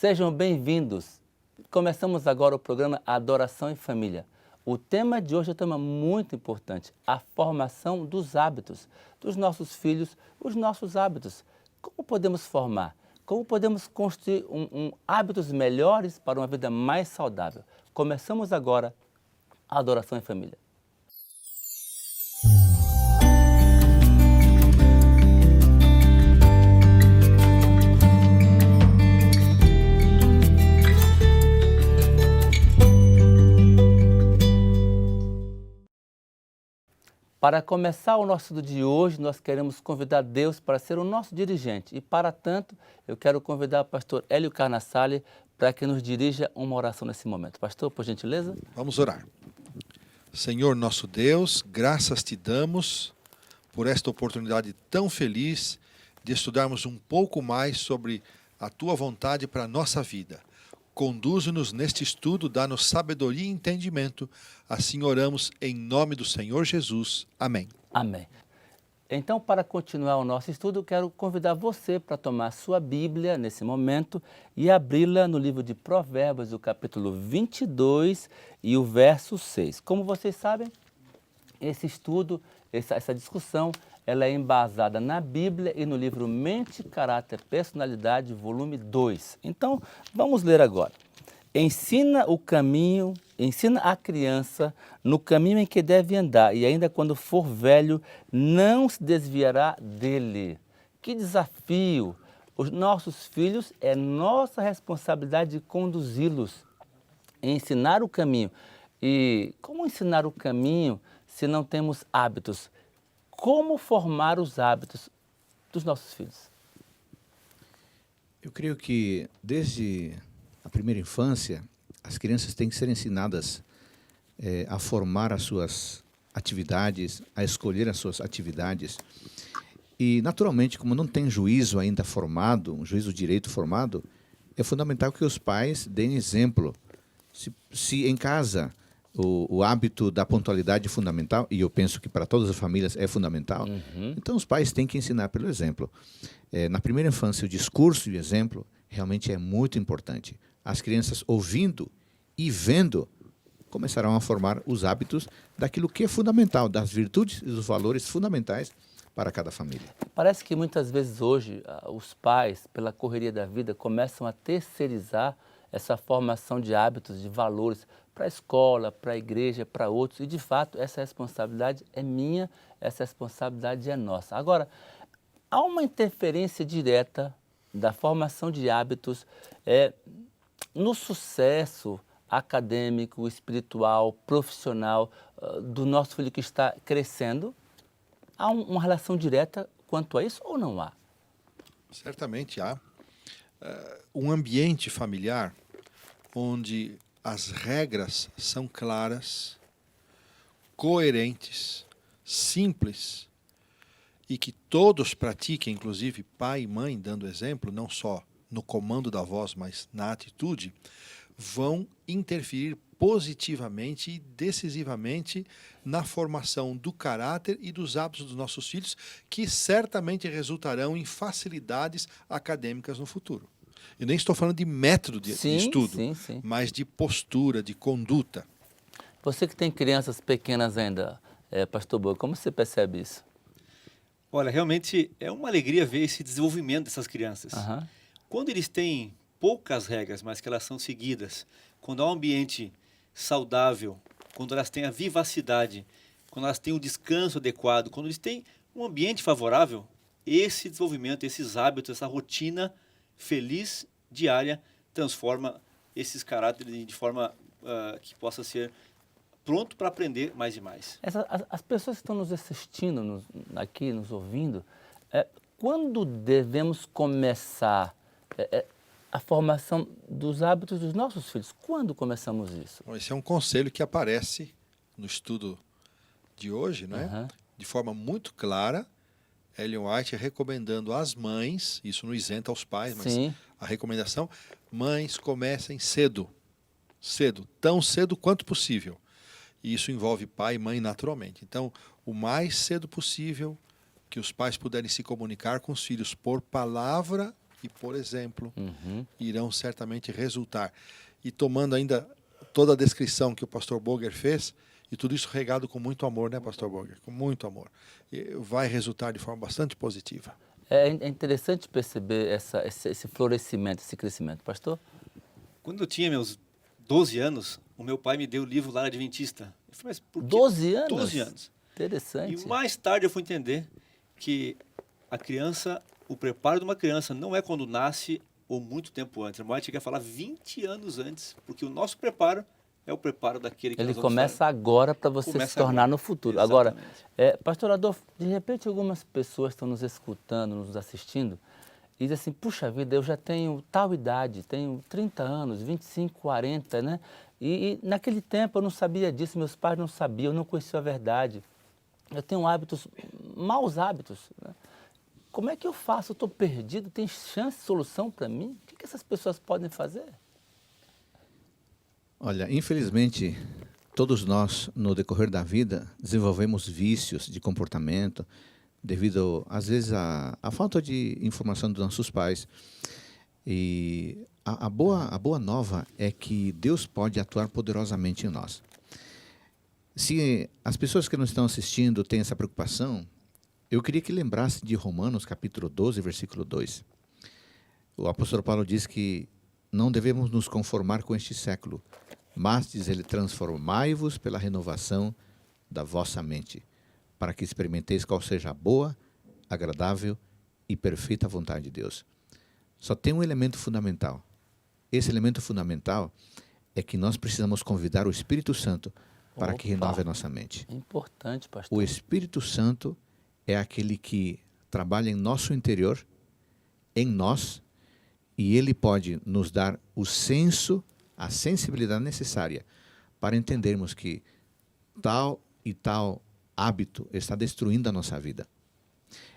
Sejam bem-vindos. Começamos agora o programa Adoração em Família. O tema de hoje é um tema muito importante, a formação dos hábitos, dos nossos filhos, os nossos hábitos. Como podemos formar? Como podemos construir hábitos melhores para uma vida mais saudável? Começamos agora a Adoração em Família. Para começar o nosso estudo de hoje, nós queremos convidar Deus para ser o nosso dirigente. E, para tanto, eu quero convidar o pastor Hélio Carnassale para que nos dirija uma oração nesse momento. Pastor, por gentileza. Vamos orar. Senhor nosso Deus, graças te damos por esta oportunidade tão feliz de estudarmos um pouco mais sobre a tua vontade para a nossa vida. Conduze-nos neste estudo, dá-nos sabedoria e entendimento. Assim oramos em nome do Senhor Jesus. Amém. Amém. Então, para continuar o nosso estudo, eu quero convidar você para tomar a sua Bíblia nesse momento e abri-la no livro de Provérbios, o capítulo 22 e o verso 6. Como vocês sabem, esse estudo, essa discussão, ela é embasada na Bíblia e no livro Mente, Caráter, Personalidade, volume 2. Então, vamos ler agora. Ensina a criança no caminho em que deve andar, e ainda quando for velho, não se desviará dele. Que desafio! Os nossos filhos, é nossa responsabilidade de conduzi-los, ensinar o caminho. E como ensinar o caminho se não temos hábitos? Como formar os hábitos dos nossos filhos? Eu creio que desde a primeira infância, as crianças têm que ser ensinadas a formar as suas atividades, a escolher as suas atividades. E, naturalmente, como não tem juízo ainda formado, um juízo direito formado, é fundamental que os pais deem exemplo. Se em casa o hábito da pontualidade é fundamental, e eu penso que para todas as famílias é fundamental, então os pais têm que ensinar pelo exemplo. Na primeira infância, o discurso e o exemplo realmente é muito importante. As crianças ouvindo e vendo começarão a formar os hábitos daquilo que é fundamental, das virtudes e dos valores fundamentais para cada família. Parece que muitas vezes hoje os pais, pela correria da vida, começam a terceirizar essa formação de hábitos, de valores para a escola, para a igreja, para outros. E, de fato, essa responsabilidade é minha, essa responsabilidade é nossa. Agora, há uma interferência direta da formação de hábitos no sucesso acadêmico, espiritual, profissional do nosso filho que está crescendo? Há uma relação direta quanto a isso ou não há? Certamente há. Um ambiente familiar onde as regras são claras, coerentes, simples e que todos pratiquem, inclusive pai e mãe dando exemplo, não só no comando da voz, mas na atitude, vão interferir positivamente e decisivamente na formação do caráter e dos hábitos dos nossos filhos, que certamente resultarão em facilidades acadêmicas no futuro. Eu nem estou falando de método de estudo, sim. mas de postura, de conduta. Você que tem crianças pequenas ainda, pastor Boa, como você percebe isso? Olha, realmente é uma alegria ver esse desenvolvimento dessas crianças. Quando eles têm poucas regras, mas que elas são seguidas, quando há um ambiente saudável, quando elas têm a vivacidade, quando elas têm o descanso adequado, quando eles têm um ambiente favorável, esse desenvolvimento, esses hábitos, essa rotina feliz, diária, transforma esses caráteres de forma que possa ser pronto para aprender mais e mais. As pessoas que estão nos assistindo, aqui, nos ouvindo, quando devemos começar a formação dos hábitos dos nossos filhos? Quando começamos isso? Esse é um conselho que aparece no estudo de hoje, né? De forma muito clara. Ellen White recomendando às mães, isso não isenta aos pais, mas a recomendação, mães comecem cedo, tão cedo quanto possível. E isso envolve pai e mãe naturalmente. Então, o mais cedo possível que os pais puderem se comunicar com os filhos por palavra e por exemplo, irão certamente resultar. E tomando ainda toda a descrição que o pastor Boger fez, e tudo isso regado com muito amor, né, pastor Boger? Com muito amor. E vai resultar de forma bastante positiva. É interessante perceber esse florescimento, esse crescimento. Pastor? Quando eu tinha meus 12 anos, o meu pai me deu o livro Lar Adventista. Eu falei, mas por quê? 12 anos? 12 anos. Interessante. E mais tarde eu fui entender que a criança, o preparo de uma criança não é quando nasce ou muito tempo antes. A mãe chega a falar 20 anos antes, porque o nosso preparo é o preparo daquele que Ele nós vamos começa fazer. agora para você se tornar no futuro. Agora, pastor Adolfo, de repente algumas pessoas estão nos escutando, nos assistindo, e dizem assim, puxa vida, eu já tenho tal idade, tenho 30 anos, 25, 40, né? E naquele tempo eu não sabia disso, meus pais não sabiam, eu não conhecia a verdade. Eu tenho hábitos, maus hábitos, né? Como é que eu faço? Eu estou perdido, tem chance, solução para mim? O que essas pessoas podem fazer? Olha, infelizmente, todos nós, no decorrer da vida, desenvolvemos vícios de comportamento devido, às vezes, à falta de informação dos nossos pais. E a boa nova é que Deus pode atuar poderosamente em nós. Se as pessoas que nos estão assistindo têm essa preocupação, eu queria que lembrasse de Romanos, capítulo 12, versículo 2. O apóstolo Paulo diz que não devemos nos conformar com este século, mas, diz ele, transformai-vos pela renovação da vossa mente, para que experimenteis qual seja a boa, agradável e perfeita vontade de Deus. Só tem um elemento fundamental. Esse elemento fundamental é que nós precisamos convidar o Espírito Santo para que renove a nossa mente. É importante, pastor. O Espírito Santo é aquele que trabalha em nosso interior, em nós, e ele pode nos dar o senso, a sensibilidade necessária para entendermos que tal e tal hábito está destruindo a nossa vida.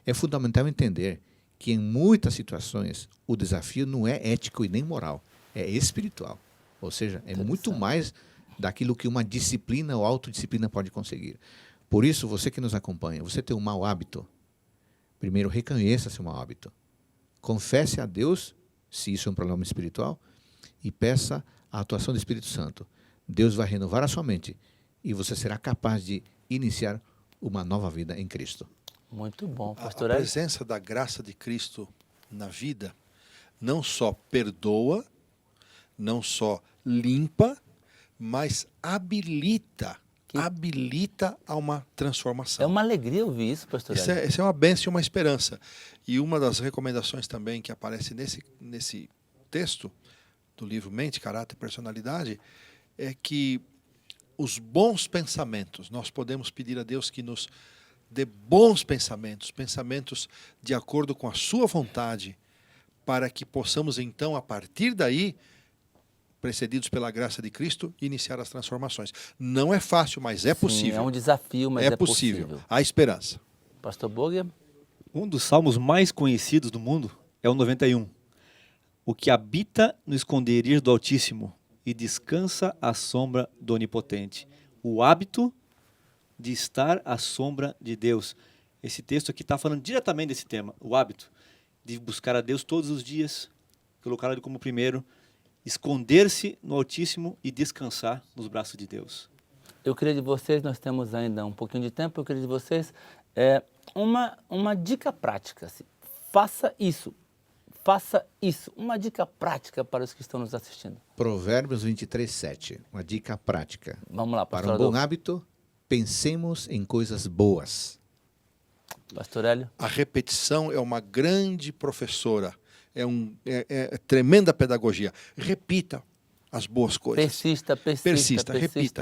É fundamental entender que em muitas situações o desafio não é ético e nem moral, é espiritual. Ou seja, é muito mais daquilo que uma disciplina ou autodisciplina pode conseguir. Por isso, você que nos acompanha, você tem um mau hábito, primeiro reconheça seu mau hábito. Confesse a Deus, se isso é um problema espiritual, e peça a atuação do Espírito Santo. Deus vai renovar a sua mente e você será capaz de iniciar uma nova vida em Cristo. Muito bom, pastor. A presença da graça de Cristo na vida não só perdoa, não só limpa, mas habilita a uma transformação. É uma alegria ouvir isso, pastor. Isso é uma bênção e uma esperança. E uma das recomendações também que aparece nesse texto do livro Mente, Caráter e Personalidade é que os bons pensamentos, nós podemos pedir a Deus que nos dê bons pensamentos, pensamentos de acordo com a sua vontade, para que possamos então, a partir daí, precedidos pela graça de Cristo, iniciar as transformações. Não é fácil, mas é possível. É um desafio, mas é possível. Há esperança. Pastor Boger? Um dos salmos mais conhecidos do mundo é o 91. O que habita no esconderijo do Altíssimo e descansa à sombra do Onipotente. O hábito de estar à sombra de Deus. Esse texto aqui está falando diretamente desse tema, o hábito de buscar a Deus todos os dias, colocar Ele como primeiro, esconder-se no Altíssimo e descansar nos braços de Deus. Eu queria de vocês, nós temos ainda um pouquinho de tempo, eu queria de vocês uma dica prática. Assim, faça isso, uma dica prática para os que estão nos assistindo. Provérbios 23, 7, uma dica prática. Vamos lá, pastor. Para um bom hábito, pensemos em coisas boas. Pastor Hélio? A repetição é uma grande professora. É tremenda pedagogia. Repita as boas coisas. Persista.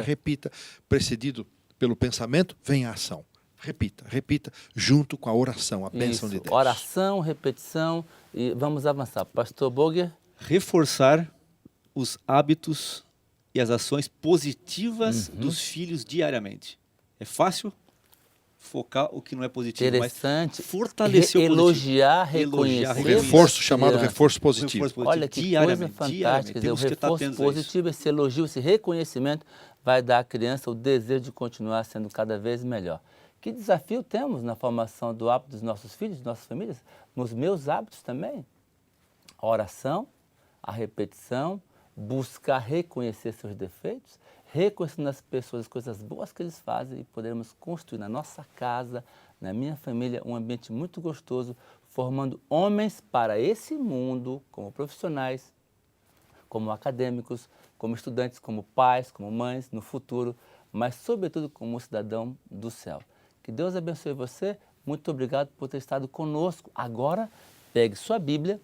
Repita. Precedido pelo pensamento, vem a ação. Repita, junto com a oração, a bênção de Deus. Oração, repetição e vamos avançar. Pastor Boger? Reforçar os hábitos e as ações positivas dos filhos diariamente. É fácil focar o que não é positivo, interessante, mas fortalecer o positivo. Elogiar, reconhecer. O reforço chamado reforço positivo. Olha que coisa fantástica. O reforço positivo, esse elogio, esse reconhecimento vai dar à criança o desejo de continuar sendo cada vez melhor. Que desafio temos na formação do hábito dos nossos filhos, de nossas famílias? Nos meus hábitos também? A oração, a repetição, buscar reconhecer seus defeitos, reconhecer nas pessoas as coisas boas que eles fazem e podermos construir na nossa casa, na minha família, um ambiente muito gostoso, formando homens para esse mundo, como profissionais, como acadêmicos, como estudantes, como pais, como mães, no futuro, mas sobretudo como cidadão do céu. Que Deus abençoe você. Muito obrigado por ter estado conosco. Agora, pegue sua Bíblia,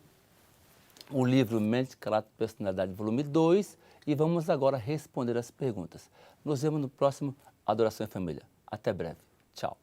o livro Mente, Caráter e Personalidade, volume 2, e vamos agora responder as perguntas. Nos vemos no próximo Adoração em Família. Até breve. Tchau.